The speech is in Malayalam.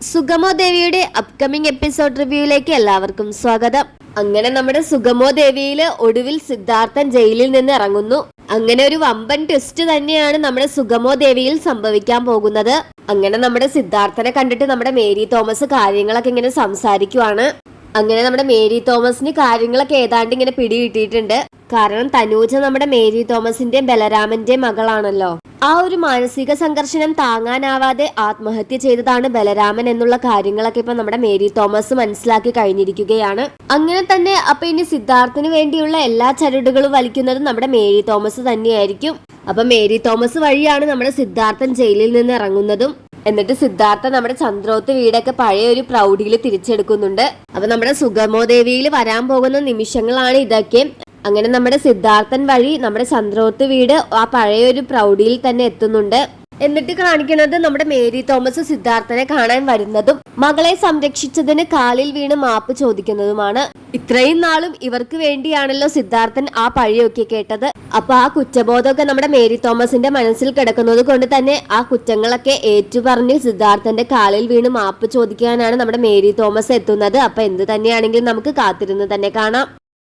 സുഗമോ ദേവിയുടെ അപ്കമിംഗ് എപ്പിസോഡ് റിവ്യൂയിലേക്ക് എല്ലാവർക്കും സ്വാഗതം. അങ്ങനെ നമ്മുടെ സുഗമോ ദേവിയില് ഒടുവിൽ സിദ്ധാർത്ഥൻ ജയിലിൽ നിന്ന് ഇറങ്ങുന്നു. അങ്ങനെ ഒരു വമ്പൻ ട്വിസ്റ്റ് തന്നെയാണ് നമ്മുടെ സുഗമോ ദേവിയിൽ സംഭവിക്കാൻ പോകുന്നത്. അങ്ങനെ നമ്മുടെ സിദ്ധാർത്ഥനെ കണ്ടിട്ട് നമ്മുടെ മേരി തോമസ് കാര്യങ്ങളൊക്കെ ഇങ്ങനെ സംസാരിക്കുവാണ്. അങ്ങനെ നമ്മുടെ മേരി തോമസിന് കാര്യങ്ങളൊക്കെ ഏതാണ്ട് ഇങ്ങനെ പിടികിട്ടിയിട്ടുണ്ട്. കാരണം തനൂജ നമ്മുടെ മേരി തോമസിന്റെയും ബലരാമന്റെയും മകളാണല്ലോ. ആ ഒരു മാനസിക സംഘർഷണം താങ്ങാനാവാതെ ആത്മഹത്യ ചെയ്തതാണ് ബലരാമൻ എന്നുള്ള കാര്യങ്ങളൊക്കെ ഇപ്പൊ നമ്മുടെ മേരി തോമസ് മനസ്സിലാക്കി കഴിഞ്ഞിരിക്കുകയാണ്. അങ്ങനെ തന്നെ അപ്പൊ ഇനി സിദ്ധാർത്ഥന് വേണ്ടിയുള്ള എല്ലാ ചരടുകളും വലിക്കുന്നത് നമ്മുടെ മേരി തോമസ് തന്നെയായിരിക്കും. അപ്പൊ മേരി തോമസ് വഴിയാണ് നമ്മുടെ സിദ്ധാർത്ഥൻ ജയിലിൽ നിന്ന് ഇറങ്ങുന്നതും. എന്നിട്ട് സിദ്ധാർത്ഥ നമ്മുടെ ചന്ദ്രോത്ത് വീടൊക്കെ പഴയ ഒരു പ്രൗഢിയിൽ തിരിച്ചെടുക്കുന്നുണ്ട്. അപ്പൊ നമ്മുടെ സുഗമോ ദേവിയിൽ വരാൻ പോകുന്ന നിമിഷങ്ങളാണ് ഇതൊക്കെ. അങ്ങനെ നമ്മുടെ സിദ്ധാർത്ഥൻ വഴി നമ്മുടെ ചന്ദ്രോത്ത് വീട് ആ പഴയ ഒരു പ്രൗഢിയിൽ തന്നെ എത്തുന്നുണ്ട്. എന്നിട്ട് കാണിക്കുന്നത് നമ്മുടെ മേരി തോമസ് സിദ്ധാർത്ഥനെ കാണാൻ വരുന്നതും മകളെ സംരക്ഷിച്ചതിന് കാലിൽ വീണ് മാപ്പ് ചോദിക്കുന്നതുമാണ്. ഇത്രയും നാളും ഇവർക്ക് വേണ്ടിയാണല്ലോ സിദ്ധാർത്ഥൻ ആ പഴിയൊക്കെ കേട്ടത്. അപ്പൊ ആ കുറ്റബോധമൊക്കെ നമ്മുടെ മേരി തോമസിന്റെ മനസ്സിൽ കിടക്കുന്നത് കൊണ്ട് തന്നെ ആ കുറ്റങ്ങളൊക്കെ ഏറ്റുപറഞ്ഞ് സിദ്ധാർത്ഥന്റെ കാലിൽ വീണ് മാപ്പ് ചോദിക്കാനാണ് നമ്മുടെ മേരി തോമസ് എത്തുന്നത്. അപ്പൊ എന്ത് തന്നെയാണെങ്കിലും നമുക്ക് കാത്തിരുന്ന് തന്നെ കാണാം.